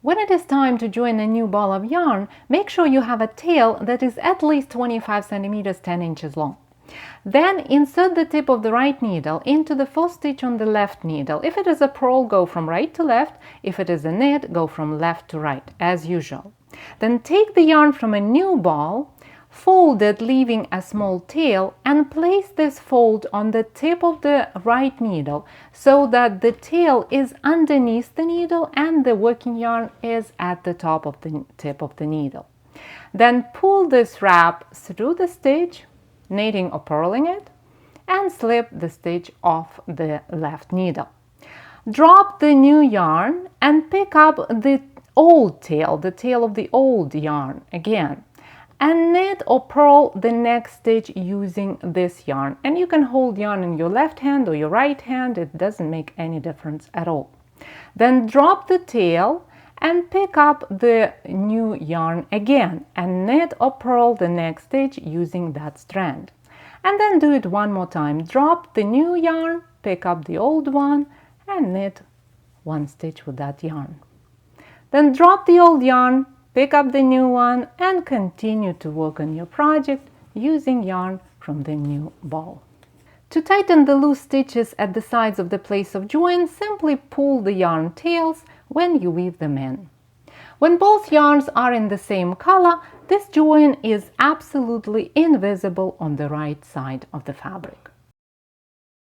When it is time to join a new ball of yarn, make sure you have a tail that is at least 25 centimeters 10 inches long. Then insert the tip of the right needle into the first stitch on the left needle. If it is a purl, go from right to left. If it is a knit, go from left to right, as usual. Then take the yarn from a new ball, fold it, leaving a small tail, and place this fold on the tip of the right needle so that the tail is underneath the needle and the working yarn is at the top of the tip of the needle. Then pull this wrap through the stitch, knitting or purling it, and slip the stitch off the left needle. Drop the new yarn and pick up the old tail, the tail of the old yarn again, and knit or purl the next stitch using this yarn. And you can hold yarn in your left hand or your right hand, it doesn't make any difference at all. Then drop the tail and pick up the new yarn again and knit or purl the next stitch using that strand. And then do it one more time. Drop the new yarn, pick up the old one, and knit one stitch with that yarn. Then drop the old yarn, pick up the new one, and continue to work on your project using yarn from the new ball. To tighten the loose stitches at the sides of the place of join, simply pull the yarn tails when you weave them in. When both yarns are in the same color, this join is absolutely invisible on the right side of the fabric.